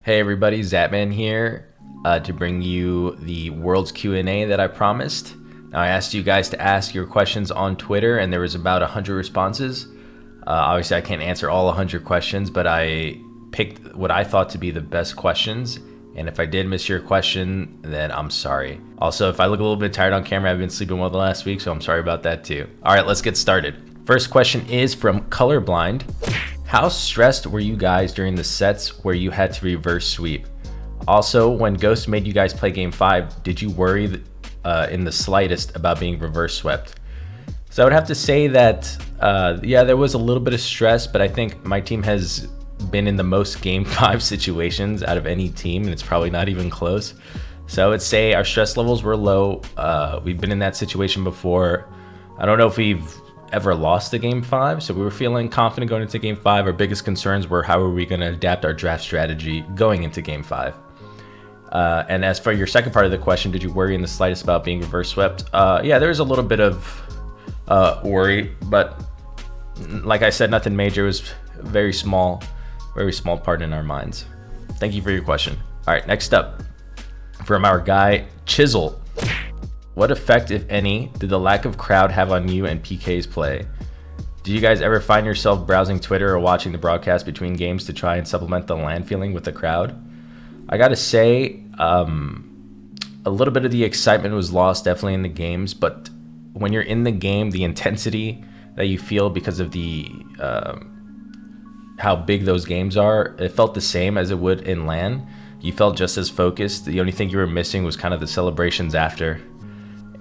Hey everybody, Zapman here to bring you the World's Q&A that I promised. Now I asked you guys to ask your questions on Twitter and there was about 100 responses. Obviously I can't answer all 100 questions, but I picked what I thought to be the best questions. And if I did miss your question, then I'm sorry. Also, if I look a little bit tired on camera, I've been sleeping well the last week, so I'm sorry about that too. All right, let's get started. First question is from Colorblind. How stressed were you guys during the sets where you had to reverse sweep? Also, when Ghost made you guys play game 5, did you worry in the slightest about being reverse swept? So I would have to say that, yeah, there was a little bit of stress, but I think my team has been in the most game 5 situations out of any team, and it's probably not even close. So I would say our stress levels were low. We've been in that situation before. I don't know if we've ever lost a game 5, so we were feeling confident going into game 5. Our biggest concerns were how are we going to adapt our draft strategy going into game 5. And as for your second part of the question, did you worry in the slightest about being reverse swept? Yeah, there was a little bit of worry, but like I said, nothing major. It was very small part in our minds. Thank you for your question. All right, next up from our guy Chisel. What effect, if any, did the lack of crowd have on you and PK's play? Do you guys ever find yourself browsing Twitter or watching the broadcast between games to try and supplement the LAN feeling with the crowd? I gotta say, a little bit of the excitement was lost definitely in the games, but when you're in the game, the intensity that you feel because of the how big those games are, it felt the same as it would in LAN. You felt just as focused. The only thing you were missing was kind of the celebrations after.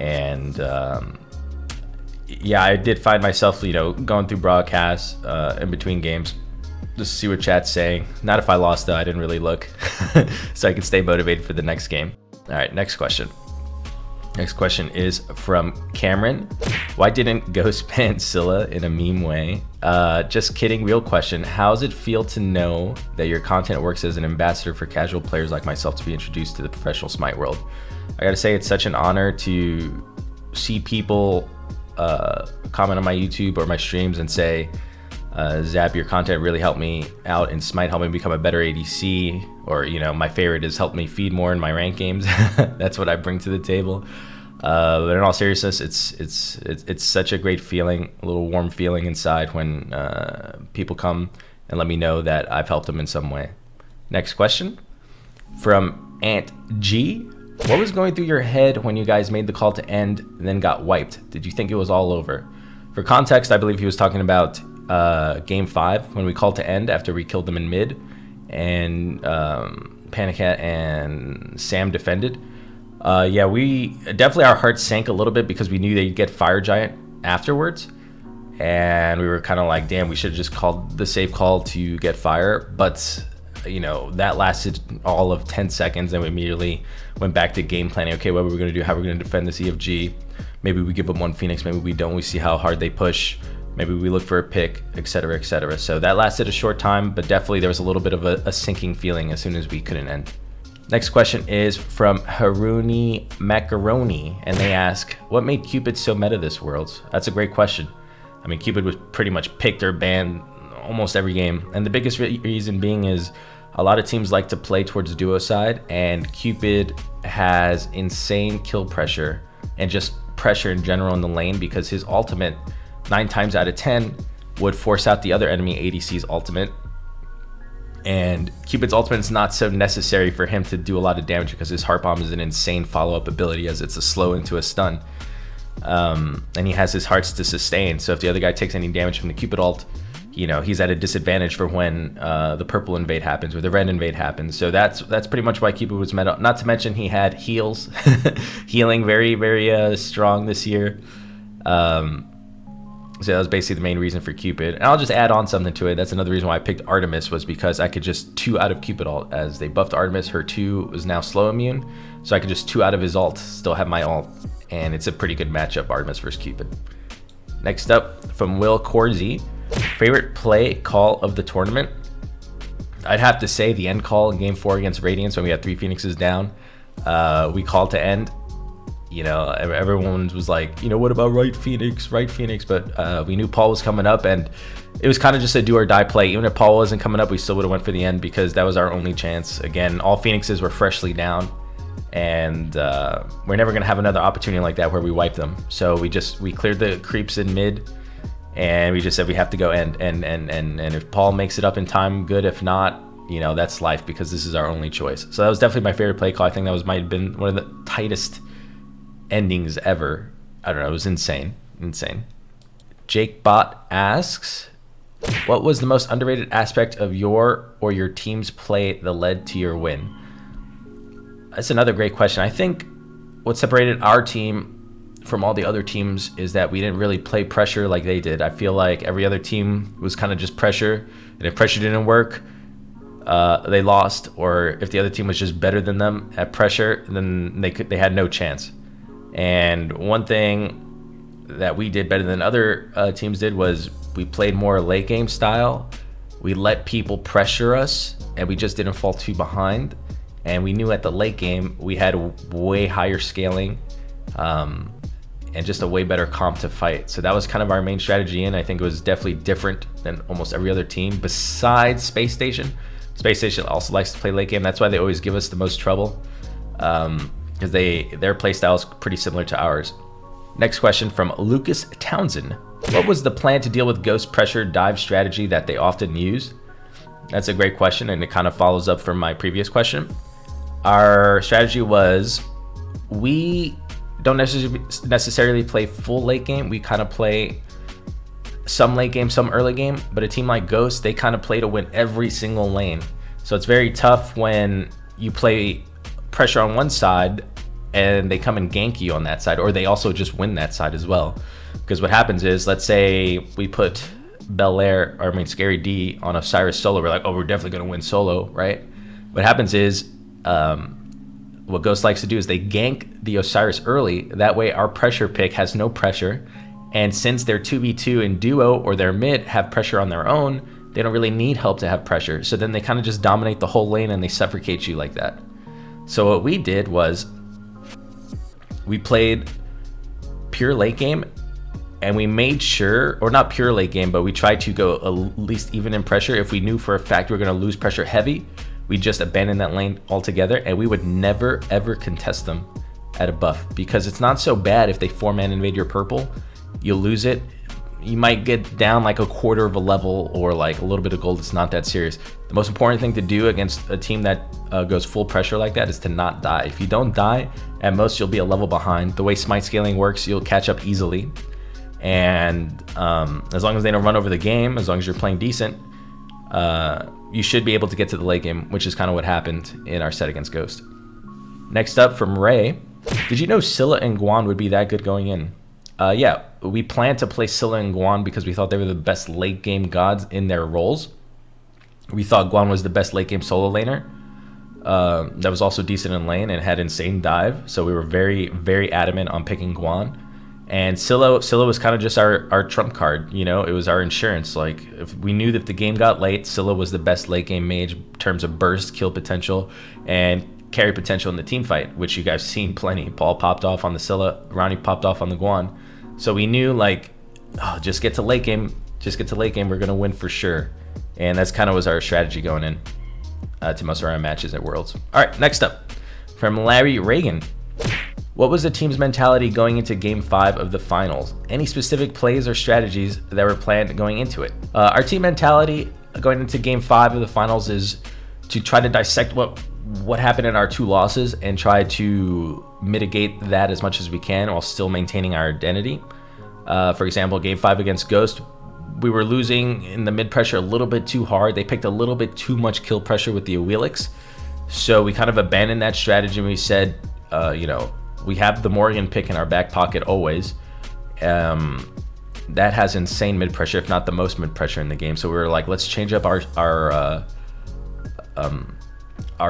And yeah, I did find myself, going through broadcasts in between games just to see what chat's saying. Not if I lost though, I didn't really look. So I could stay motivated for the next game. All right, next question. Next question is from Cameron. Why didn't Ghost ban Cilla in a meme way? Just kidding, real question. How does it feel to know that your content works as an ambassador for casual players like myself to be introduced to the professional Smite world? I gotta say, it's such an honor to see people comment on my YouTube or my streams and say, Zap, your content really helped me out in Smite, helped me become a better ADC, or my favorite is helped me feed more in my rank games. That's what I bring to the table. But in all seriousness, it's such a great feeling, a little warm feeling inside when people come and let me know that I've helped them in some way. Next question from AuntG. What was going through your head when you guys made the call to end and then got wiped? Did you think it was all over? For context, I believe he was talking about game 5 when we called to end after we killed them in mid and Panicat and Sam defended. Yeah, we definitely, our hearts sank a little bit because we knew they'd get Fire Giant afterwards, and we were kind of like, damn, we should have just called the safe call to get fire. But that lasted all of 10 seconds and we immediately went back to game planning. Okay, what are we going to do? How are we going to defend this EFG? Maybe we give them one Phoenix, maybe we don't. We see how hard they push. Maybe we look for a pick, etc., etc. So that lasted a short time, but definitely there was a little bit of a sinking feeling as soon as we couldn't end. Next question is from haruni macaroni, and they ask, what made Cupid so meta this Worlds? That's a great question. I mean, Cupid was pretty much picked or banned almost every game, and the biggest reason being is a lot of teams like to play towards duo side, and Cupid has insane kill pressure and just pressure in general in the lane because his ultimate 9 times out of 10 would force out the other enemy ADC's ultimate. And Cupid's ultimate is not so necessary for him to do a lot of damage because his heart bomb is an insane follow-up ability as it's a slow into a stun. And he has his hearts to sustain. So if the other guy takes any damage from the Cupid ult, he's at a disadvantage for when the purple invade happens or the red invade happens. So that's pretty much why Cupid was meta. Not to mention he had heals, healing very, very strong this year. So that was basically the main reason for Cupid. And I'll just add on something to it. That's another reason why I picked Artemis, was because I could just 2 out of Cupid ult. As they buffed Artemis, her 2 is now slow immune. So I could just 2 out of his ult, still have my ult. And it's a pretty good matchup, Artemis versus Cupid. Next up, from Will Corsi. Favorite play call of the tournament? I'd have to say the end call in game 4 against Radiance when we had 3 Phoenixes down. We called to end. You know, everyone was like, you know, what about right Phoenix? But we knew Paul was coming up, and it was kind of just a do or die play. Even if Paul wasn't coming up, we still would have went for the end because that was our only chance. Again, all Phoenixes were freshly down, and we're never gonna have another opportunity like that where we wipe them. So we cleared the creeps in mid, and we just said we have to go end. And if Paul makes it up in time, good. If not, you know, that's life, because this is our only choice. So that was definitely my favorite play call. I think that might have been one of the tightest endings ever. I don't know, it was insane. Jake Bot asks, what was the most underrated aspect of your or your team's play that led to your win? That's another great question. I think what separated our team from all the other teams is that we didn't really play pressure like they did. I feel like every other team was kind of just pressure, and if pressure didn't work, they lost. Or if the other team was just better than them at pressure, then they had no chance. And one thing that we did better than other teams did was we played more late game style. We let people pressure us, and we just didn't fall too behind. And we knew at the late game we had way higher scaling and just a way better comp to fight. So that was kind of our main strategy, and I think it was definitely different than almost every other team besides Space Station. Space Station also likes to play late game. That's why they always give us the most trouble. Because their playstyle is pretty similar to ours. Next question from Lucas Townsend. What was the plan to deal with ghost pressure dive strategy that they often use? That's a great question, and it kind of follows up from my previous question. Our strategy was we don't necessarily play full late game. We kind of play some late game, some early game, but a team like Ghost, they kind of play to win every single lane. So it's very tough when you play pressure on one side and they come and gank you on that side, or they also just win that side as well. Because what happens is, let's say we put Scary D on Osiris solo, we're like, oh, we're definitely gonna win solo, right? What happens is, what Ghost likes to do is they gank the Osiris early, that way our pressure pick has no pressure, and since they're 2v2 in duo or their mid have pressure on their own, they don't really need help to have pressure, so then they kind of just dominate the whole lane and they suffocate you like that. So what we did was we played pure late game, and we made sure, or not pure late game, but we tried to go at least even in pressure. If we knew for a fact we were going to lose pressure heavy, we just abandoned that lane altogether, and we would never ever contest them at a buff, because it's not so bad if they 4-man invade your purple. You'll lose it. You might get down like a quarter of a level or like a little bit of gold. It's not that serious. The most important thing to do against a team that goes full pressure like that is to not die. If you don't die, at most you'll be a level behind. The way Smite scaling works, you'll catch up easily. And as long as they don't run over the game, as long as you're playing decent, you should be able to get to the late game, which is kind of what happened in our set against Ghost. Next up from Ray, did you know Cilla and Guan would be that good going in? Yeah, we planned to play Cilla and Guan because we thought they were the best late game gods in their roles. We thought Guan was the best late game solo laner. That was also decent in lane and had insane dive. So we were very, very adamant on picking Guan. And Cilla was kind of just our trump card, you know, it was our insurance. Like, if we knew that the game got late, Cilla was the best late game mage in terms of burst, kill potential, and carry potential in the team fight, which you guys seen plenty. Paul popped off on the Cilla, Ronnie popped off on the Guan. So we knew, like, oh, just get to late game, we're gonna win for sure. And that's kind of was our strategy going in to most of our matches at Worlds. All right, next up, from Larry Regan. What was the team's mentality going into Game 5 of the finals? Any specific plays or strategies that were planned going into it? Our team mentality going into Game 5 of the finals is to try to dissect what happened in our 2 losses and try to mitigate that as much as we can while still maintaining our identity. For example, Game 5 against Ghost, we were losing in the mid pressure a little bit too hard. They picked a little bit too much kill pressure with the Awilix. So we kind of abandoned that strategy and we said, you know, we have the Morgan pick in our back pocket always. That has insane mid pressure, if not the most mid pressure in the game. So we were like, let's change up our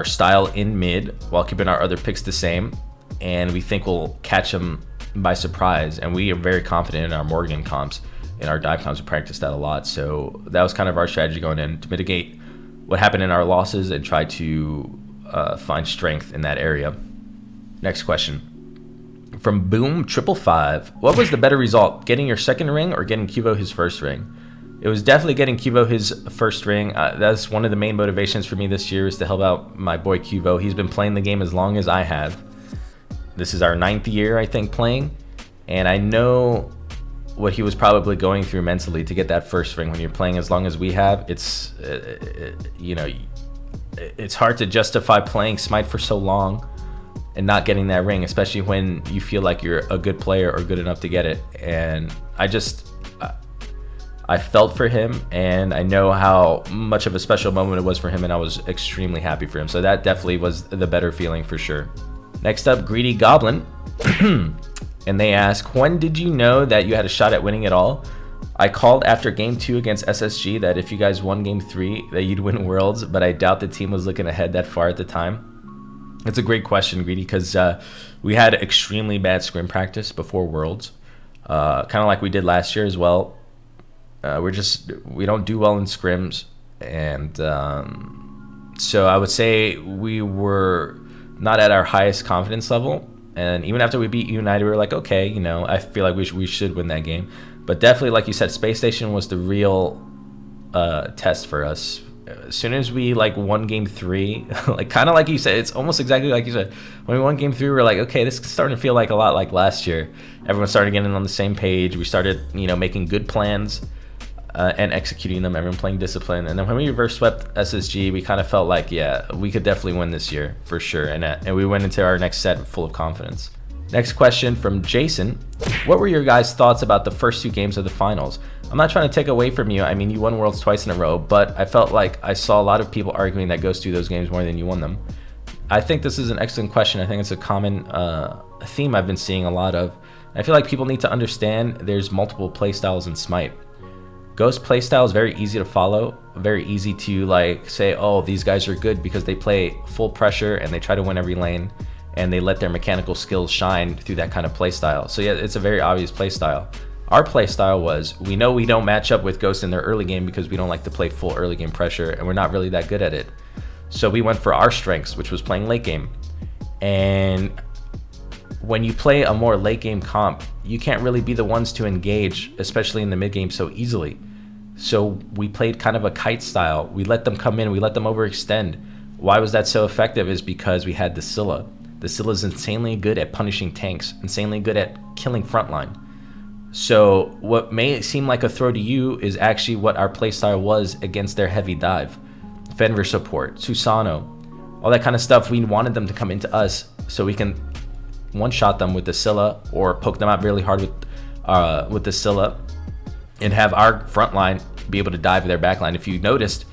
style in mid while keeping our other picks the same, and we think we'll catch them by surprise. And we are very confident in our Morgan comps, in our dive comps. We practiced that a lot, so that was kind of our strategy going in, to mitigate what happened in our losses and try to find strength in that area. Next question. From Boom555, what was the better result, getting your second ring or getting Cubo his first ring? It was definitely getting Cubo his first ring. That's one of the main motivations for me this year, is to help out my boy Cubo. He's been playing the game as long as I have. This is our 9th year, I think, playing, and I know what he was probably going through mentally to get that first ring. When you're playing as long as we have, it's you know, it's hard to justify playing Smite for so long and not getting that ring, especially when you feel like you're a good player or good enough to get it. And I felt for him, and I know how much of a special moment it was for him, and I was extremely happy for him. So that definitely was the better feeling for sure. Next up, Greedy Goblin. And they ask, when did you know that you had a shot at winning it all? I called after game 2 against SSG that if you guys won game 3 that you'd win Worlds, but I doubt the team was looking ahead that far at the time. It's a great question, Greedy, because we had extremely bad scrim practice before Worlds, kind of like we did last year as well. We don't do well in scrims, and so I would say we were not at our highest confidence level. And even after we beat United, we were like, okay, you know, I feel like we should win that game. But definitely, like you said, Space Station was the real test for us. As soon as we won game 3, like kind of like you said, it's almost exactly like you said. When we won game 3, we were like, okay, this is starting to feel like a lot like last year. Everyone started getting on the same page. We started, you know, making good plans and executing them. Everyone playing discipline. And then when we reverse swept SSG, we kind of felt like, yeah, we could definitely win this year for sure. And we went into our next set full of confidence. Next question from Jason. What were your guys' thoughts about the first 2 games of the finals? I'm not trying to take away from you. I mean, you won Worlds twice in a row, but I felt like I saw a lot of people arguing that Ghost 2 those games more than you won them. I think this is an excellent question. I think it's a common theme I've been seeing a lot of. I feel like people need to understand there's multiple playstyles in Smite. Ghost playstyle is very easy to follow, very easy to say, oh, these guys are good because they play full pressure and they try to win every lane, and they let their mechanical skills shine through that kind of playstyle. So yeah, it's a very obvious playstyle. Our playstyle was, we know we don't match up with Ghost in their early game because we don't like to play full early game pressure, and we're not really that good at it. So we went for our strengths, which was playing late game. And when you play a more late game comp, you can't really be the ones to engage, especially in the mid game, so easily. So we played kind of a kite style. We let them come in, we let them overextend. Why was that so effective is because we had the Cilla. The Cilla is insanely good at punishing tanks, insanely good at killing frontline. So what may seem like a throw to you is actually what our playstyle was against their heavy dive. Fenrir support, Susano, all that kind of stuff. We wanted them to come into us so we can one-shot them with the Cilla or poke them out really hard with the Cilla and have our front line be able to dive their back line. If you noticed,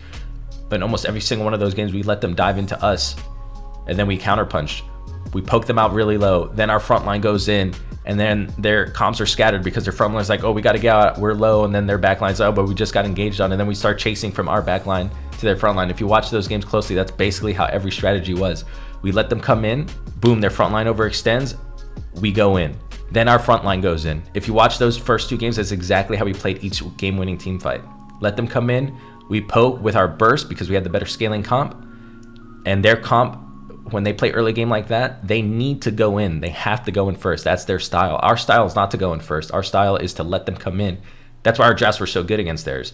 in almost every single one of those games, we let them dive into us, and then we counterpunched. We poke them out really low, then our front line goes in, and then their comps are scattered because their front line's like, oh, we got to get out, we're low, and then their back line's, oh, but we just got engaged on, and then we start chasing from our back line to their front line. If you watch those games closely, that's basically how every strategy was. We let them come in, boom, their front line overextends, we go in. Then our front line goes in. If you watch those first 2 games, that's exactly how we played each game-winning team fight. Let them come in, we poke with our burst because we had the better scaling comp, and their comp, when they play early game like that, they need to go in. They have to go in first. That's their style. Our style is not to go in first. Our style is to let them come in. That's why our drafts were so good against theirs.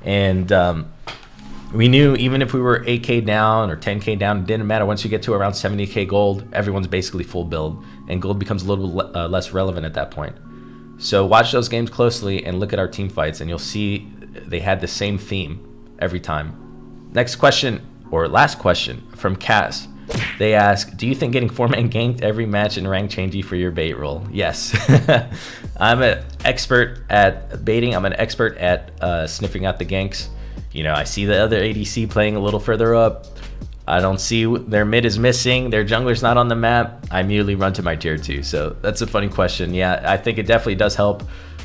And we knew even if we were 8k down or 10k down, it didn't matter. Once you get to around 70k gold, everyone's basically full build, and gold becomes a little less relevant at that point. So watch those games closely and look at our team fights, and you'll see they had the same theme every time. Next question, or last question, from Cass. They ask, do you think getting 4-man ganked every match in rank change you for your bait roll? Yes. I'm an expert at baiting. I'm an expert at sniffing out the ganks. You know, I see the other ADC playing a little further up. I don't see their mid is missing. Their jungler's not on the map. I immediately run to my tier 2. So that's a funny question. Yeah, I think it definitely does help.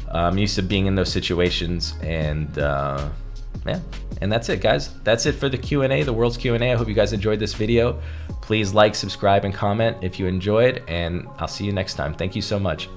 I'm used to being in those situations, and yeah, and that's it, guys. That's it for the Q&A, the World's Q&A. I hope you guys enjoyed this video. Please like, subscribe, and comment if you enjoyed, and I'll see you next time. Thank you so much.